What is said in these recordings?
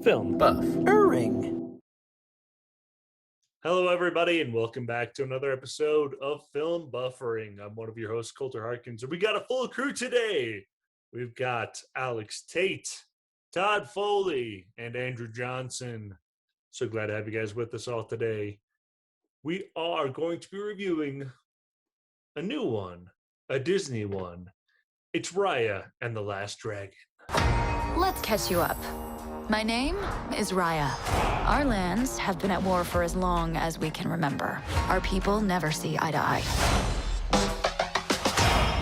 Film Buffering. Hello, everybody, and welcome back to another episode of Film Buffering. I'm one of your hosts, Coulter Harkins, and we got a full crew today. We've got Alex Tate, Todd Foley, and Andrew Johnson. So glad to have you guys with us all today. We are going to be reviewing a new one, a Disney one. It's Raya and the Last Dragon. Let's catch you up. My name is Raya. Our lands have been at war for as long as we can remember. Our people never see eye to eye.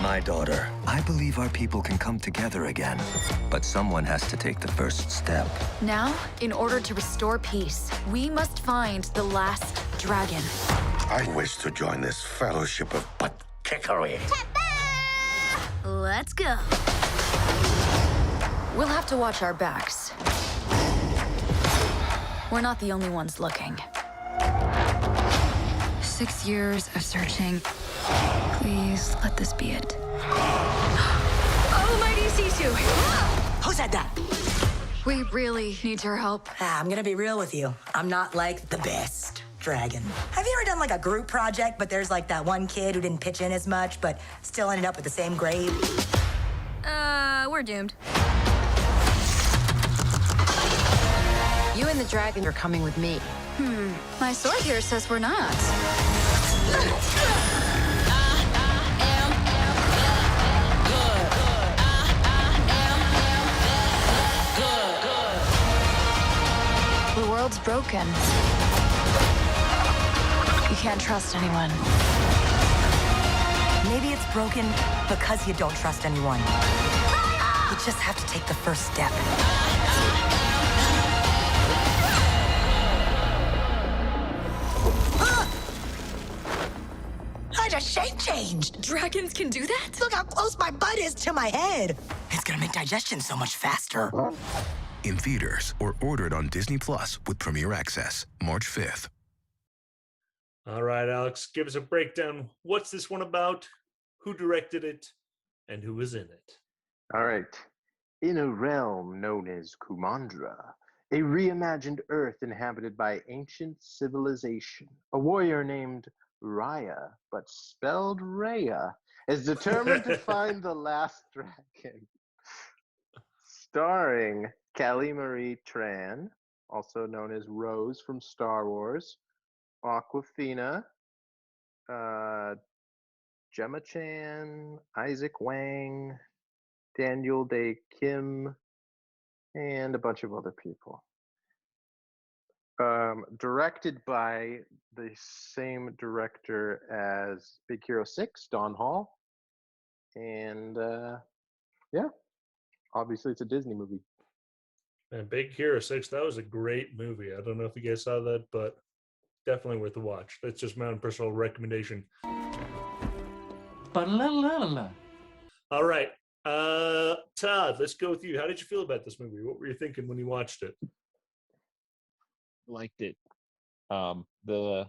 My daughter, I believe our people can come together again, but someone has to take the first step. Now, in order to restore peace, we must find the last dragon. I wish to join this fellowship of butt-kickery. Let's go. We'll have to watch our backs. We're not the only ones looking. 6 years of searching. Please let this be it. Oh, mighty Sisu! Who said that? We really need your help. I'm gonna be real with you. I'm not like the best dragon. Have you ever done like a group project, but there's like that one kid who didn't pitch in as much, but still ended up with the same grade? We're doomed. You and the dragon are coming with me. My sword here says we're not. The world's broken. You can't trust anyone. Maybe it's broken because you don't trust anyone. You just have to take the first step. I just shape changed. Dragons can do that? Look how close my butt is to my head. It's gonna make digestion so much faster. In theaters or ordered on Disney Plus with Premier Access, March 5th. All right, Alex, give us a breakdown. What's this one about? Who directed it? And who is in it? All right. In a realm known as Kumandra, a reimagined Earth inhabited by ancient civilization, a warrior named Raya, but spelled Raya, is determined to find the last dragon. Starring Kelly Marie Tran, also known as Rose from Star Wars, Awkwafina, Gemma Chan, Isaac Wang, Daniel Day Kim, and a bunch of other people. Directed by the same director as Big Hero 6, Don Hall. And yeah, obviously it's a Disney movie. And Big Hero 6, that was a great movie. I don't know if you guys saw that, but definitely worth a watch. That's just my own personal recommendation. All right. Todd, let's go with you. How did you feel about this movie? What were you thinking when you watched it? Liked it. The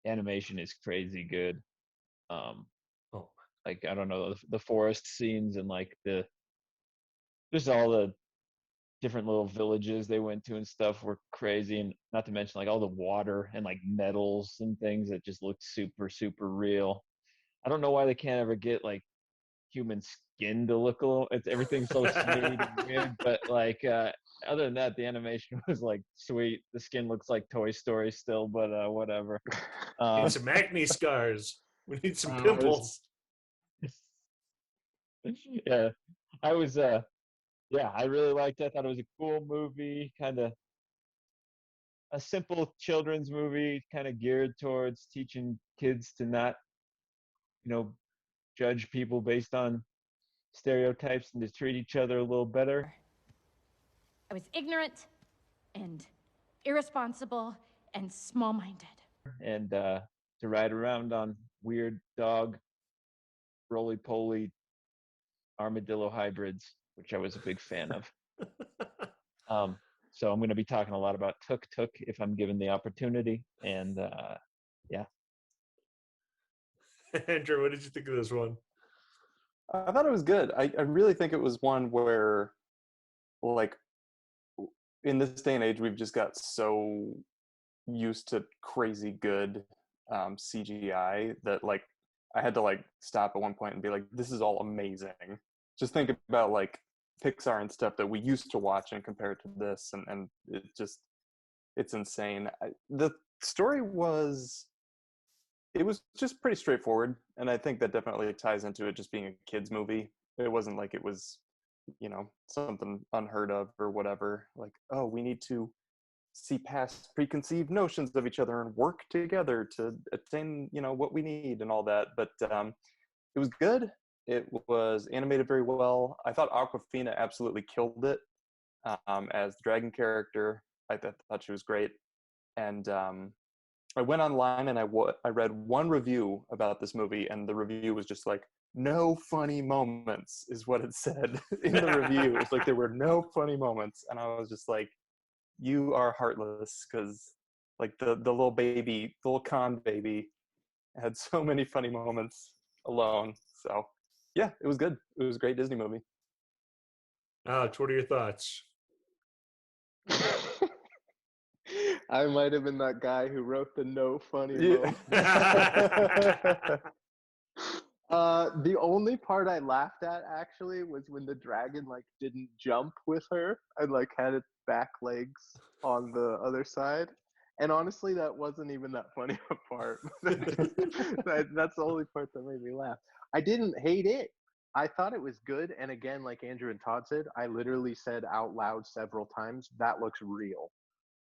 animation is crazy good. Like, I don't know, the forest scenes and like just all the different little villages they went to and stuff were crazy, and not to mention like all the water and like metals and things that just looked super, super real. I don't know why they can't ever get like human skin to look a little. Everything's so smooth and weird, but like other than that, the animation was like sweet. The skin looks like Toy Story still, but whatever. We need some acne scars. We need some pimples. Yeah, I was. Yeah, I really liked it. I thought it was a cool movie, kind of a simple children's movie, kind of geared towards teaching kids to not, judge people based on stereotypes and to treat each other a little better. I was ignorant and irresponsible and small-minded. And to ride around on weird dog, roly-poly armadillo hybrids, which I was a big fan of. So I'm going to be talking a lot about Tuk Tuk if I'm given the opportunity. And yeah. Andrew, what did you think of this one? I thought it was good. I really think it was one where, like, in this day and age, we've just got so used to crazy good CGI that like I had to like stop at one point and be like, this is all amazing. Just think about like Pixar and stuff that we used to watch and compare it to this, and it's insane. The story was just pretty straightforward, and I think that definitely ties into it just being a kids movie. It wasn't like it was, something unheard of or whatever. Like, oh, we need to see past preconceived notions of each other and work together to attain, what we need and all that. But it was good. It was animated very well. I thought Aquafina absolutely killed it as the dragon character. I thought she was great. And I went online and I read one review about this movie, and the review was just like, no funny moments is what it said in the review. It's like there were no funny moments. And I was just like, you are heartless, because like the little baby, the little con baby had so many funny moments alone. So yeah, it was good. It was a great Disney movie. Alex, what are your thoughts? I might have been that guy who wrote the no funny moment. The only part I laughed at actually was when the dragon like didn't jump with her and like had its back legs on the other side. And honestly, that wasn't even that funny a part. That's the only part that made me laugh. I didn't hate it. I thought it was good. And again, like Andrew and Todd said, I literally said out loud several times, that looks real.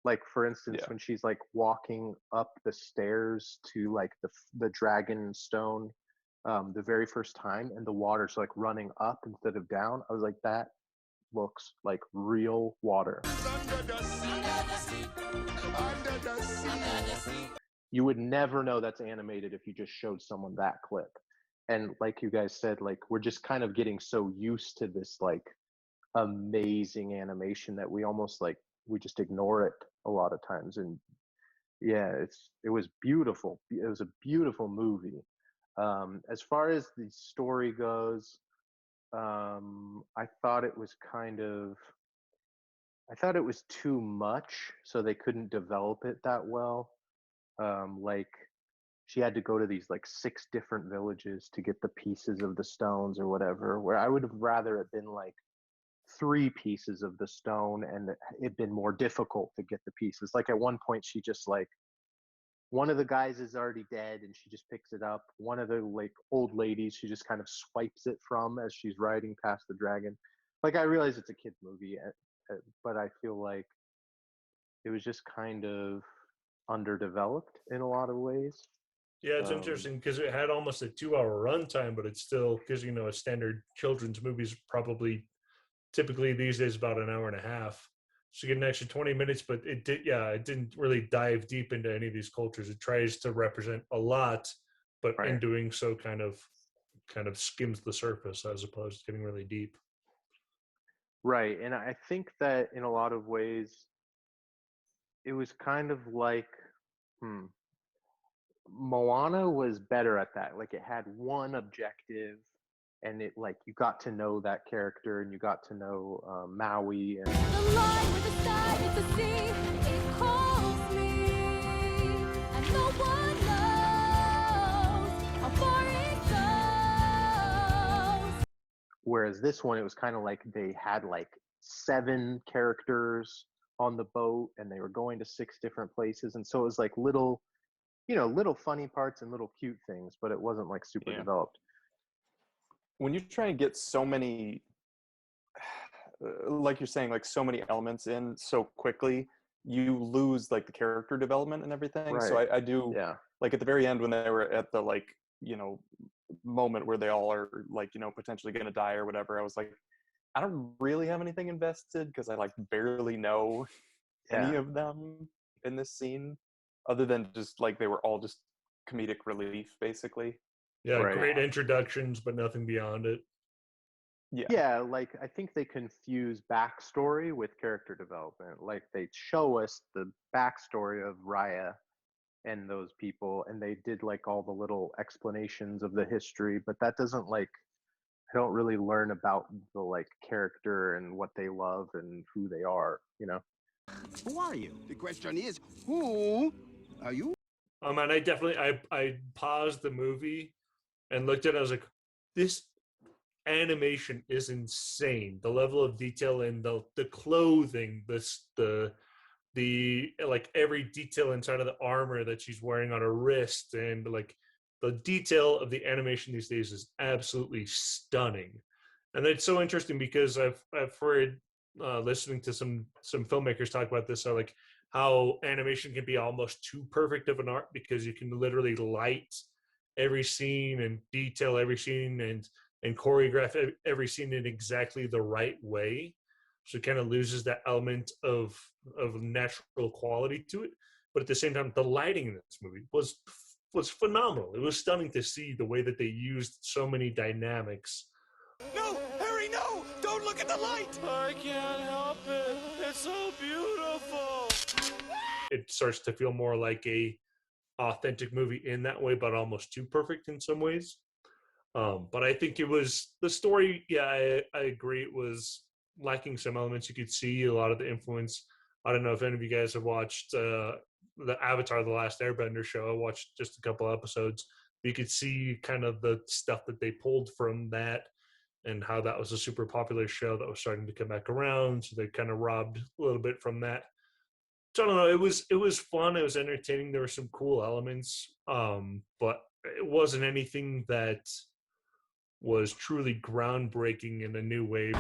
Like, for instance, when she's like walking up the stairs to like the dragon stone the very first time, and the water's like running up instead of down, I was like, that looks like real water. You would never know that's animated if you just showed someone that clip. And like you guys said, like we're just kind of getting so used to this like amazing animation that we almost like we just ignore it a lot of times. And yeah, it was beautiful. It was a beautiful movie. As far as the story goes, I thought it was too much, so they couldn't develop it that well. Like she had to go to these like 6 different villages to get the pieces of the stones or whatever, where I would have rather it been like 3 pieces of the stone and it been more difficult to get the pieces. Like at one point she just like, one of the guys is already dead and she just picks it up. One of the like old ladies, she just kind of swipes it from as she's riding past the dragon. Like I realize it's a kid's movie, but I feel like it was just kind of underdeveloped in a lot of ways. Yeah, it's interesting because it had almost a 2-hour runtime, but it's still, because a standard children's movie is probably typically these days about an hour and a half. So you get an extra 20 minutes, but it didn't really dive deep into any of these cultures. It tries to represent a lot, but in doing so kind of skims the surface as opposed to getting really deep. Right. And I think that in a lot of ways it was kind of like Moana was better at that. Like it had one objective, and it like you got to know that character, and you got to know Maui. And the line with the sky is the sea. It calls me, and no one knows how far it goes. Whereas this one, it was kind of like they had like 7 characters on the boat, and they were going to 6 different places, and so it was like little funny parts and little cute things, but it wasn't like super developed. When you try and get so many, like you're saying, like so many elements in so quickly, you lose like the character development and everything. Right. So I do, like at the very end when they were at the like, moment where they all are like, potentially going to die or whatever, I was like, I don't really have anything invested because I like barely know any of them in this scene, other than just like they were all just comedic relief, basically. Yeah, great introductions, but nothing beyond it. Yeah, like I think they confuse backstory with character development. Like they show us the backstory of Raya and those people, and they did like all the little explanations of the history, but that doesn't like, I don't really learn about the like character and what they love and who they are, Who are you? The question is, who are you? And I paused the movie and looked at it. I was like, this animation is insane. The level of detail in the clothing, the like every detail inside of the armor that she's wearing on her wrist, and like the detail of the animation these days is absolutely stunning. And it's so interesting because I've heard listening to some filmmakers talk about this, like how animation can be almost too perfect of an art because you can literally light every scene and detail every scene and choreograph every scene in exactly the right way, so it kind of loses that element of natural quality to it. But at the same time, the lighting in this movie was phenomenal. It was stunning to see the way that they used so many dynamics. No, Harry, no! Don't look at the light! I can't help it. It's so beautiful. It starts to feel more like a authentic movie in that way, but almost too perfect in some ways. But I think it was the story. Yeah, I agree. It was lacking some elements. You could see a lot of the influence. I don't know if any of you guys have watched the Avatar: The Last Airbender show. I watched just a couple episodes. You could see kind of the stuff that they pulled from that, and how that was a super popular show that was starting to come back around. So they kind of robbed a little bit from that. So I don't know. It was fun. It was entertaining. There were some cool elements, but it wasn't anything that was truly groundbreaking in a new way.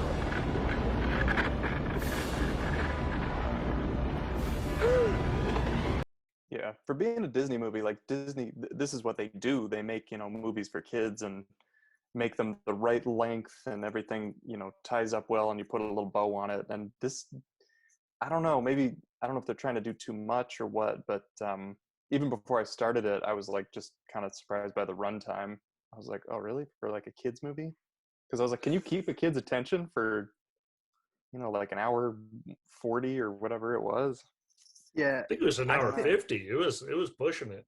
Yeah, for being a Disney movie, like Disney, this is what they do. They make, movies for kids and make them the right length, and everything, ties up well, and you put a little bow on it. And this, I don't know, maybe, I don't know if they're trying to do too much or what, but even before I started it, I was like just kind of surprised by the runtime. I was like, oh, really? For like a kid's movie? Because I was like, can you keep a kid's attention for, like an hour 40 or whatever it was? Yeah, I think it was an hour 50. It was pushing it.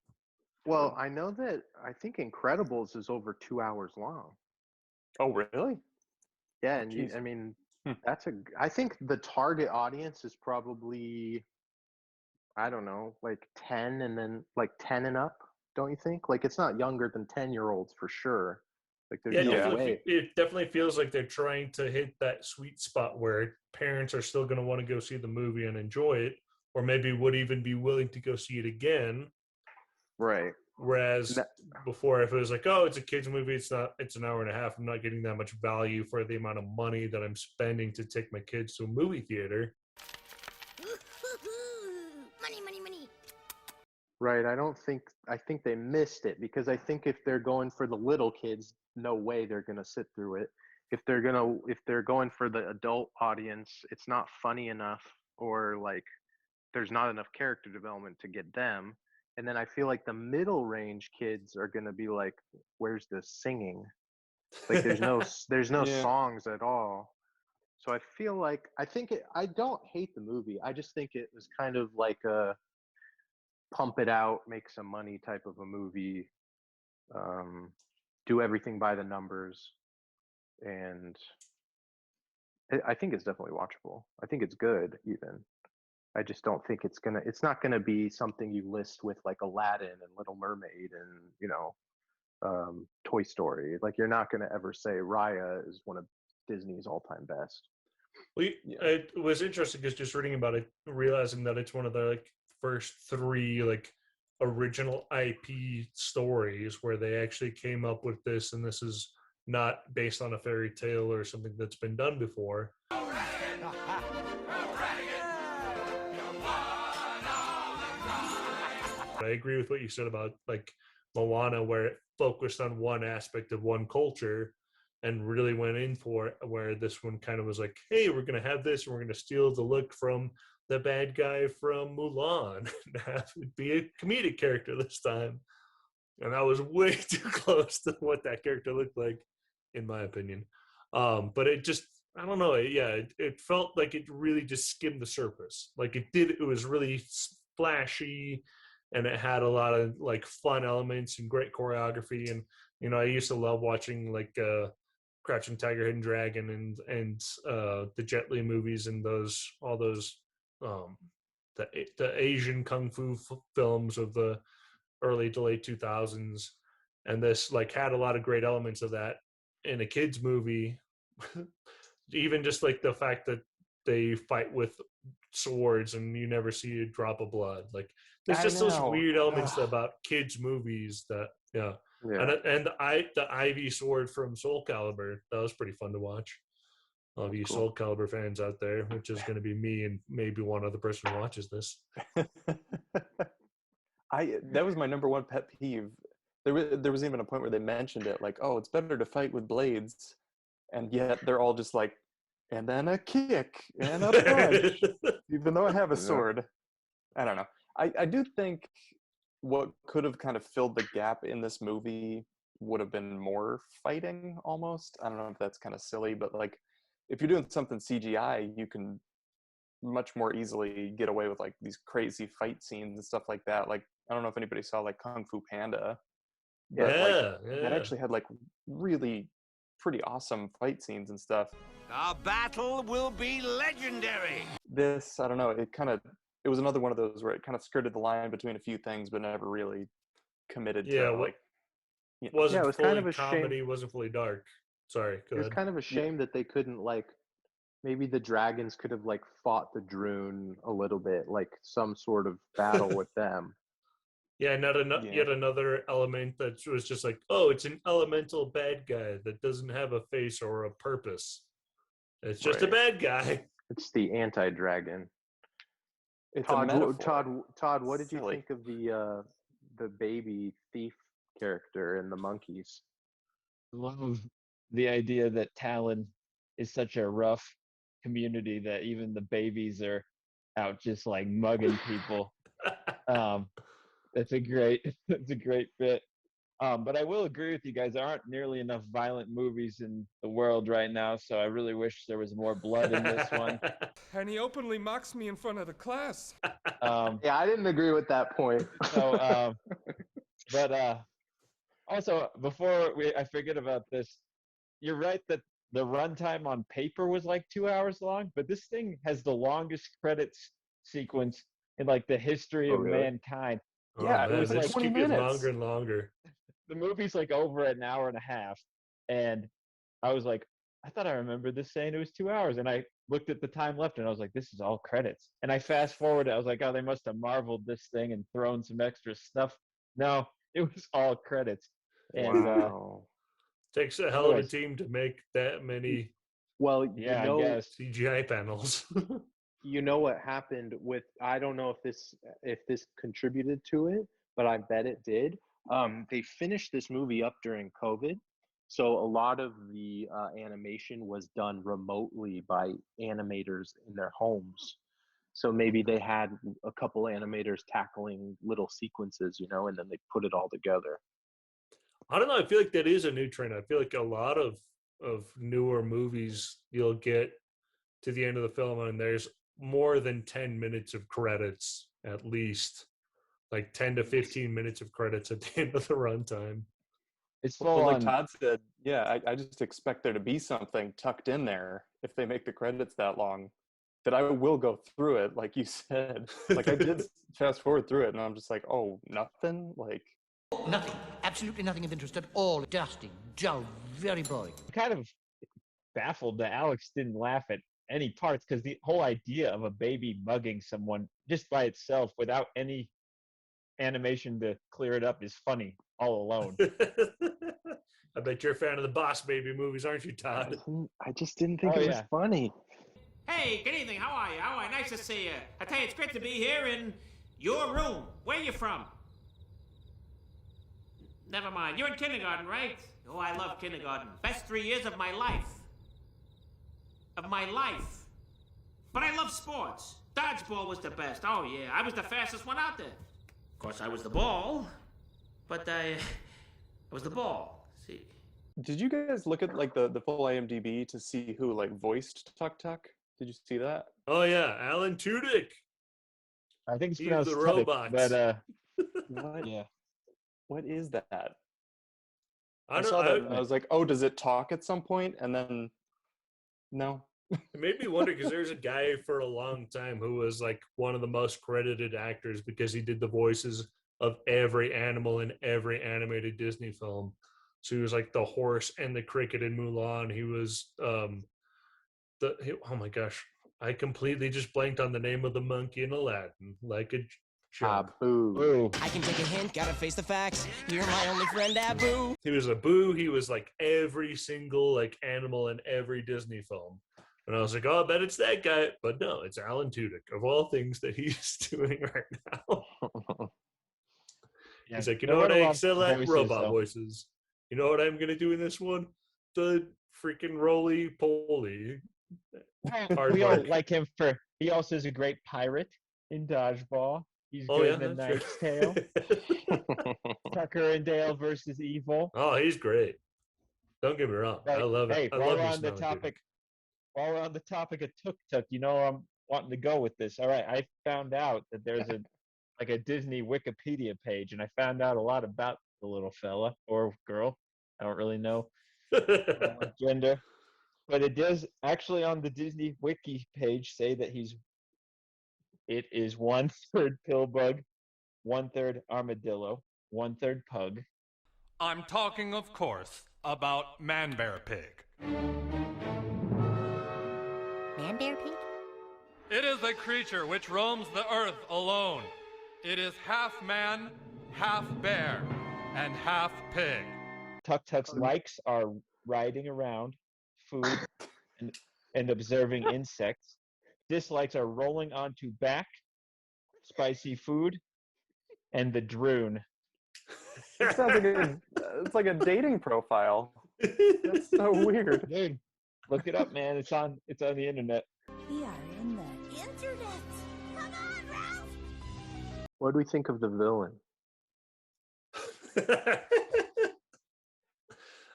Well, I know that I think Incredibles is over 2 hours long. Oh, really? Yeah, and I mean, I think the target audience is probably, I don't know, like 10 and then like 10 and up, don't you think? Like it's not younger than 10-year-olds for sure. Like there's no way. It definitely feels like they're trying to hit that sweet spot where parents are still going to want to go see the movie and enjoy it, or maybe would even be willing to go see it again. Right. Whereas before, if it was like, oh, it's a kids movie, it's an hour and a half, I'm not getting that much value for the amount of money that I'm spending to take my kids to a movie theater. Money. Right. I think they missed it, because I think if they're going for the little kids, no way they're going to sit through it. If they're going for the adult audience, it's not funny enough, or like there's not enough character development to get them. And then I feel like the middle range kids are going to be like, where's the singing? Like there's no Yeah. songs at all. So I don't hate the movie. I just think it was kind of like a pump it out, make some money type of a movie. Do everything by the numbers. And I think it's definitely watchable. I think it's good even. I just don't think it's not gonna be something you list with like Aladdin and Little Mermaid and Toy Story. Like you're not gonna ever say Raya is one of Disney's all-time best. Well, it was interesting because just reading about it, realizing that it's one of the first 3 original IP stories where they actually came up with this, and this is not based on a fairy tale or something that's been done before. I agree with what you said about Moana, where it focused on one aspect of one culture and really went in for it, where this one kind of was like, hey, we're going to have this, and we're going to steal the look from the bad guy from Mulan and have it be a comedic character this time. And that was way too close to what that character looked like, in my opinion. But it just, I don't know. It felt like it really just skimmed the surface. Like it was really flashy, and it had a lot of fun elements and great choreography. And I used to love watching Crouching Tiger, Hidden Dragon and the Jet Li movies and all those um, the Asian kung fu films of the early to late 2000s, and this like had a lot of great elements of that in a kids movie. Even just like the fact that they fight with swords and you never see a drop of blood. Like there's I just those know. weird elements Ugh. about kids movies that yeah. Yeah. And the Ivy sword from Soul Calibur, that was pretty fun to watch. All of you Cool. Soul Calibur fans out there, which is going to be me and maybe one other person who watches this. That was my number one pet peeve. There was even a point where they mentioned it, like, oh, it's better to fight with blades, and yet they're all just like, and then a kick and a punch, even though I have a Yeah. sword. I don't know. I do think what could have kind of filled the gap in this movie would have been more fighting almost. I don't know if that's kind of silly, but like if you're doing something CGI, you can much more easily get away with like these crazy fight scenes and stuff like that. Like I don't know if anybody saw like Kung Fu Panda, but like that actually had like really pretty awesome fight scenes and stuff. Our battle will be legendary. This, I don't know, it was another one of those where it kind of skirted the line between a few things but never really committed to like wasn't it was fully kind of a comedy, shame. wasn't fully dark. Sorry, go It was ahead. kind of a shame that they couldn't like maybe the dragons could have like fought the Droon a little bit, like some sort of battle with them. Yeah, yet another element that was just like, oh, it's an elemental bad guy that doesn't have a face or a purpose. It's just a bad guy. It's the anti-dragon. It's Todd, a metaphor. Todd, what did you Silly. think of the baby thief character in the Monkeys? Love the idea that Talon is such a rough community that even the babies are out just like mugging people. That's a great bit. But I will agree with you guys. There aren't nearly enough violent movies in the world right now, so I really wish there was more blood in this one. And he openly mocks me in front of the class. Yeah, I didn't agree with that point. So, but also before I forget about this, you're right that the runtime on paper was like 2 hours long, but this thing has the longest credits sequence in like the history of mankind. Oh, Yeah, man, it was they like just keep getting longer and longer. The movie's like over an hour and a half, and I was like, I thought I remembered this saying it was 2 hours, and I looked at the time left, and I was like, this is all credits. And I fast forwarded. I was like, oh, they must have marveled this thing and thrown some extra stuff. No, it was all credits. And Wow. Takes a hell of a team to make that many. Well, yeah, I guess CGI panels. You know what happened with? I don't know if this contributed to it, but I bet it did. They finished this movie up during COVID, so a lot of the animation was done remotely by animators in their homes. So maybe they had a couple animators tackling little sequences, and then they put it all together. I don't know. I feel like that is a new trend. I feel like a lot of newer movies, you'll get to the end of the film and there's more than 10 minutes of credits, at least like 10 to 15 minutes of credits at the end of the runtime. It's full like Todd said, yeah, I just expect there to be something tucked in there if they make the credits that long, that I will go through it, like you said. Like I did fast forward through it and I'm just like, oh, nothing? Like nothing. Absolutely nothing of interest at all. Dusty, dull, very boring. Kind of baffled that Alex didn't laugh at any parts, because the whole idea of a baby mugging someone just by itself without any animation to clear it up is funny all alone. I bet you're a fan of the Boss Baby movies, aren't you, Todd? I just didn't think it was funny. Hey, good evening. How are you? How are you? Nice to see you. I tell you, it's great to be here in your room. Where you from? Never mind. You're in kindergarten, right? Oh, I love kindergarten. Best 3 years of my life. But I love sports. Dodgeball was the best. Oh, yeah. I was the fastest one out there. Of course, I was the ball. But I was the ball. See? Did you guys look at like the full IMDb to see who like voiced Tuk Tuk? Did you see that? Oh yeah, Alan Tudyk. I think it's He's pronounced the Tudyk, robot. but what? Yeah. What is that? I saw that and I was like, oh, does it talk at some point? And then no. It made me wonder because there's a guy for a long time who was like one of the most credited actors because he did the voices of every animal in every animated Disney film. So he was like the horse and the cricket in Mulan. He was oh my gosh, I completely just blanked on the name of the monkey in Aladdin, like a joke. Abu. I can take a hint, gotta face the facts. You're my only friend, Abu. He was Abu. He was like every single like animal in every Disney film. And I was like, oh, I bet it's that guy. But no, it's Alan Tudyk, of all things that he's doing right now. Yeah. He's like, you No know what? one I loves excel at voices, robot though. voices. You know what I'm going to do in this one? The freaking roly-poly. We all like him for. He also is a great pirate in Dodgeball. He's Oh, good yeah, in The that's Knight's true. Tale. Tucker and Dale versus Evil. Oh, he's great. Don't get me wrong. I But love it. hey, I while love we're me on some the Alan Tudyk. topic of Tuk Tuk, you know where I'm wanting to go with this. All right, I found out that there's a Disney Wikipedia page, and I found out a lot about the little fella or girl. I don't really know gender, but it does actually on the Disney Wiki page say that it is 1/3 pill bug, 1/3 armadillo, 1/3 pug. I'm talking, of course, about Man-Bear Pig. Man-Bear Pig? It is a creature which roams the earth alone. It is half man, half bear, and half pig. Tuk Tuk's likes are riding around, food, and observing insects. Dislikes are rolling onto back, spicy food, and the droon. It sounds like it's like a dating profile. That's so weird. Dude, look it up, man. It's on the internet. We are in the internet. Come on, Ralph. What do we think of the villain?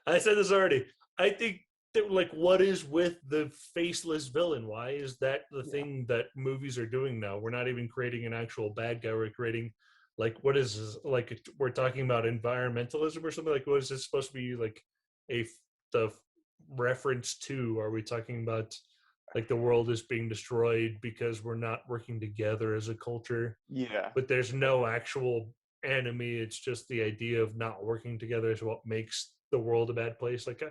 I said this already. I think that, like, what is with the faceless villain? Why is that the thing that movies are doing now? We're not even creating an actual bad guy. We're creating, like, what is this? Like, we're talking about environmentalism or something. Like, what is this supposed to be? Like, the reference to? Are we talking about like the world is being destroyed because we're not working together as a culture? Yeah. But there's no actual enemy. It's just the idea of not working together is what makes the world a bad place. Like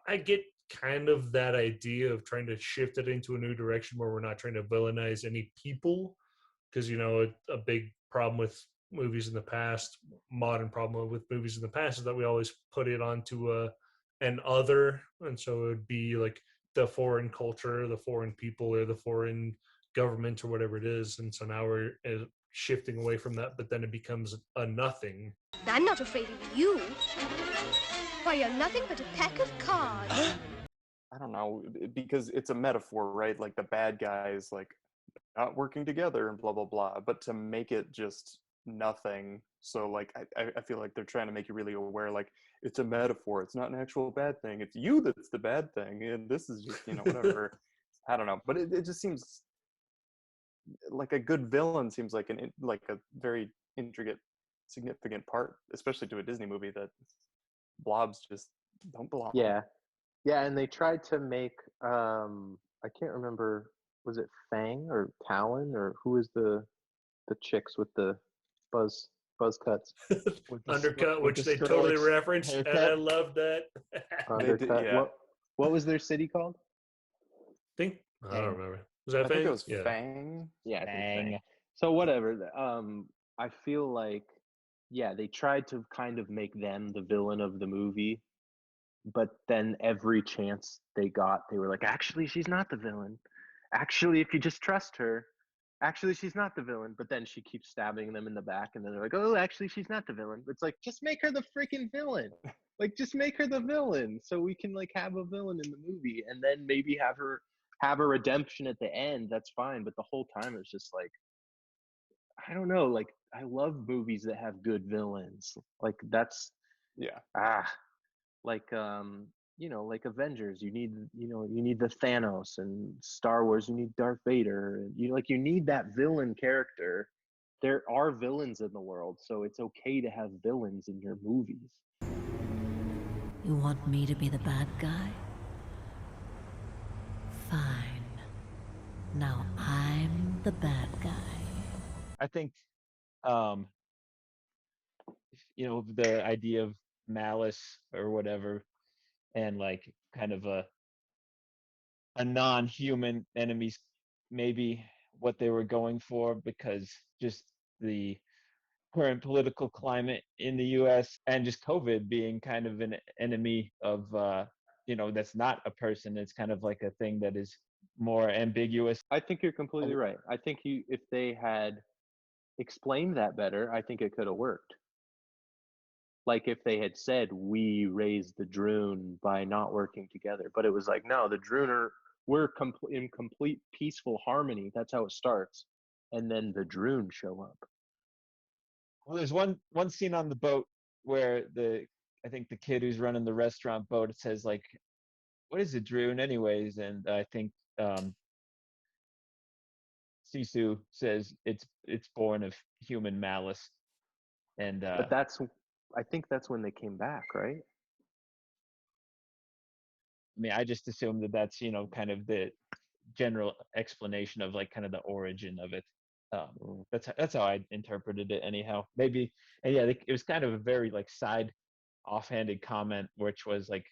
I get kind of that idea of trying to shift it into a new direction where we're not trying to villainize any people, because you know a big problem with movies in the past, modern problem with movies in the past, is that we always put it onto an other, and so it would be like the foreign culture, the foreign people, or the foreign government, or whatever it is. And so now we're shifting away from that, but then it becomes a nothing. I'm not afraid of you. Why, you're nothing but a pack of cards. I don't know, because it's a metaphor, right? Like the bad guys, like not working together and blah blah blah. But to make it just nothing, so like I feel like they're trying to make you really aware, like it's a metaphor. It's not an actual bad thing. It's you that's the bad thing, and this is just whatever. I don't know, but it just seems like a good villain seems like a very intricate, significant part, especially to a Disney movie that blobs just don't belong. Yeah, and they tried to make I can't remember, was it Fang or Talon, or who is the chicks with the buzz cuts? Undercut, which they totally referenced, and I love that. Undercut. Yeah. What was their city called? I don't remember. Was that I Fang? think it was Fang. Yeah, I think Fang. Fang. So whatever. I feel like, yeah, they tried to kind of make them the villain of the movie, but then every chance they got, they were like, actually, she's not the villain. Actually, if you just trust her, actually, she's not the villain. But then she keeps stabbing them in the back, and then they're like, oh, actually, she's not the villain. It's like, just make her the freaking villain. Like, just make her the villain so we can like have a villain in the movie, and then maybe have a redemption at the end. That's fine. But the whole time it's just like, I don't know. Like, I love movies that have good villains. Like that's like like Avengers. You need the Thanos, and Star Wars. You need Darth Vader. You need that villain character. There are villains in the world, so it's okay to have villains in your movies. You want me to be the bad guy? Fine. Now I'm the bad guy. I think, the idea of malice or whatever, and like kind of a non-human enemies, maybe what they were going for, because just the current political climate in the US and just COVID being kind of an enemy of that's not a person. It's kind of like a thing that is more ambiguous. I think you're completely right. I think if they had explained that better, I think it could have worked. Like if they had said we raised the Droon by not working together, but it was like, no, the Droon we're in complete peaceful harmony. That's how it starts, and then the Droon show up. Well, there's one scene on the boat where I think the kid who's running the restaurant boat, it says like, what is a Droon anyways? And I think Sisu says it's born of human malice. And but I think that's when they came back, right? I mean, I just assume that that's kind of the general explanation of like kind of the origin of it. That's how I interpreted it anyhow. Maybe, and yeah, it was kind of a very like side offhanded comment, which was like,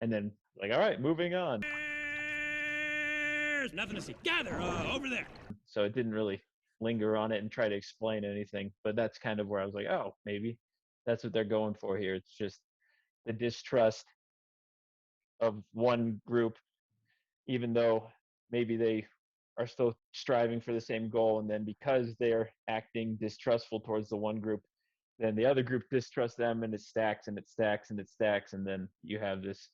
and then like, all right, moving on. There's nothing to see. Gather over there. So it didn't really linger on it and try to explain anything, but that's kind of where I was like, oh, maybe that's what they're going for here. It's just the distrust of one group, even though maybe they are still striving for the same goal, and then because they're acting distrustful towards the one group, then the other group distrusts them, and it stacks and it stacks and it stacks, and then you have this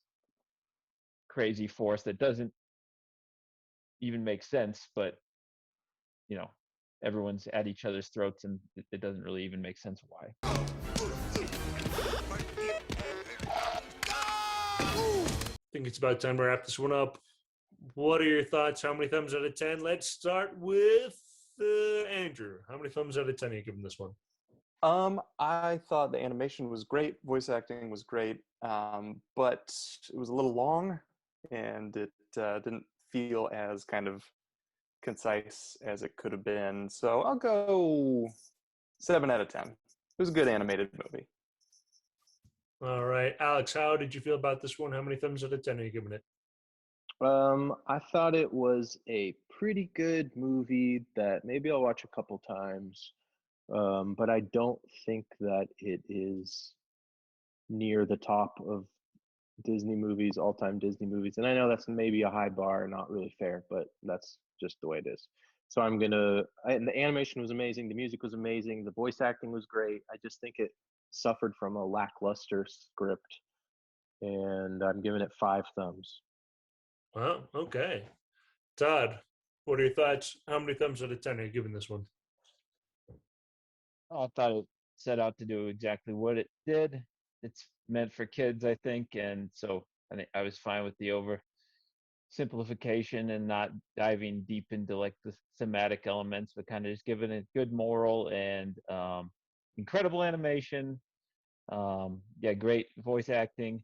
crazy force that doesn't even make sense, but everyone's at each other's throats, and it doesn't really even make sense why. I think it's about time to wrap this one up. What are your thoughts? How many thumbs out of 10? Let's start with Andrew. How many thumbs out of 10 are you giving this one? I thought the animation was great, voice acting was great, but it was a little long, and it didn't feel as kind of concise as it could have been. So I'll go 7 out of 10. It was a good animated movie. All right, Alex, how did you feel about this one? How many thumbs out of 10 are you giving it? I thought it was a pretty good movie that maybe I'll watch a couple times, but I don't think that it is near the top of Disney movies, all-time Disney movies. And I know that's maybe a high bar, not really fair, but that's just the way it is. So the animation was amazing, the music was amazing, the voice acting was great. I just think it suffered from a lackluster script, and I'm giving it 5 thumbs. Well, okay. Todd, what are your thoughts? How many thumbs out of 10 are you giving this one? I thought it set out to do exactly what it did. It's meant for kids, I think, and so I was fine with the simplification and not diving deep into like the thematic elements, but kind of just giving it good moral and incredible animation. Great voice acting,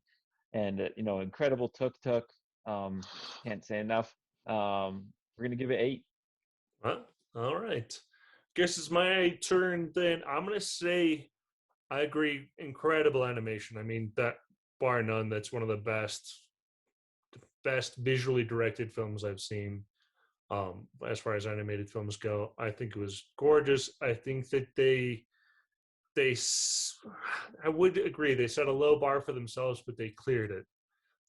and incredible tuk-tuk. Can't say enough. We're gonna give it 8. All right. Guess it's my turn then. I'm gonna say I agree. Incredible animation. I mean, that bar none, that's one of the best visually directed films I've seen. As far as animated films go, I think it was gorgeous. I think that I would agree, they set a low bar for themselves, but they cleared it.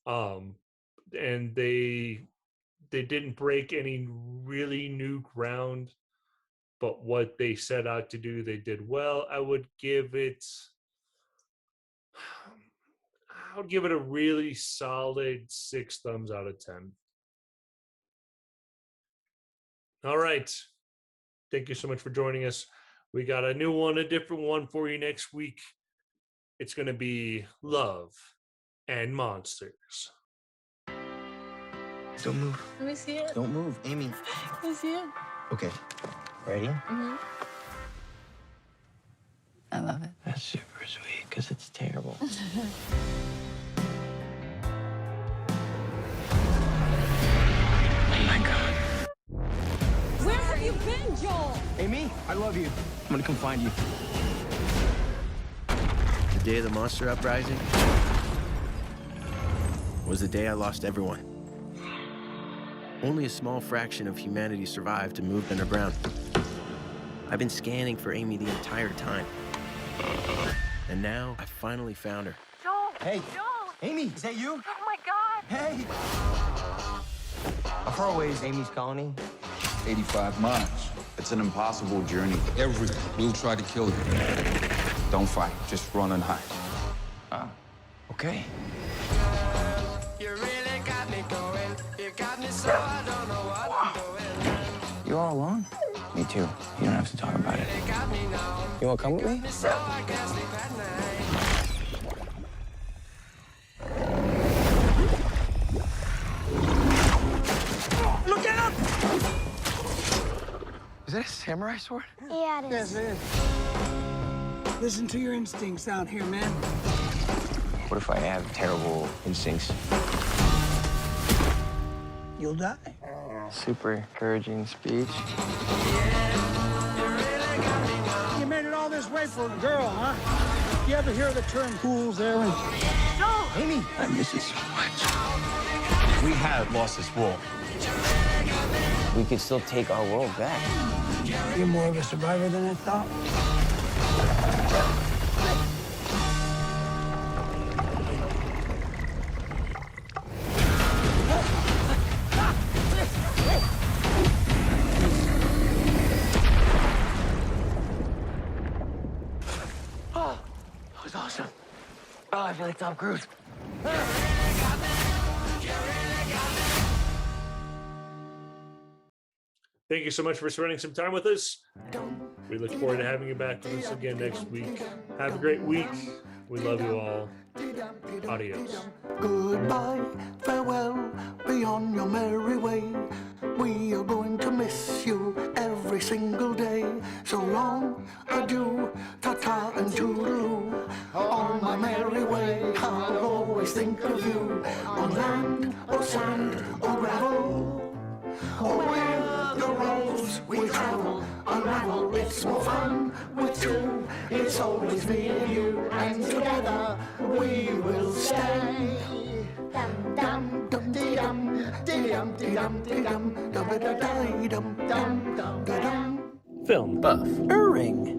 And they didn't break any really new ground, but what they set out to do, they did well. I would give it a really solid 6 thumbs out of 10. All right. Thank you so much for joining us. We got a new one, a different one for you next week. It's going to be Love and Monsters. Don't move. Let me see it. Don't move. Amy. Let me see it. Okay. Ready? Mm-hmm. I love it. That's super sweet, because it's terrible. you been, Joel? Amy, I love you. I'm gonna come find you. The day of the monster uprising was the day I lost everyone. Only a small fraction of humanity survived and moved underground. I've been scanning for Amy the entire time. And now I finally found her. Joel! Hey! Joel! Amy, is that you? Oh my God! Hey! How far away is Amy's colony? 85 miles. It's an impossible journey. Everyone will try to kill you. Don't fight. Just run and hide. Ah, okay. You really got me going. You got me so I don't know what I'm doing. You all alone? Me too. You don't have to talk about it. You wanna come with me? So I can't sleep at night. Look out! Is that a samurai sword? Yeah, it is. Yes, it is. Listen to your instincts out here, man. What if I have terrible instincts? You'll die. Super encouraging speech. You made it all this way for a girl, huh? You ever hear the term fool's errand? No! Amy, I miss you so much. We have lost this war. We could still take our world back. You're more of a survivor than I thought. Oh, that was awesome. Oh, I feel like Tom Cruise. Thank you so much for spending some time with us. We look forward to having you back with us again next week. Have a great week. We love you all. Adios. Goodbye, farewell, be on your merry way. We are going to miss you every single day. So long, adieu, ta-ta and toodaloo. On my merry way, I'll always think of you. On land, or sand, or gravel, or where the roads we travel unravel. It's more fun with two. It's always me and you, and together we will stay. Dum dum dum dee dum dee dum dee dum dee dum dum da da dum dum dum dum. Film buff. Ring.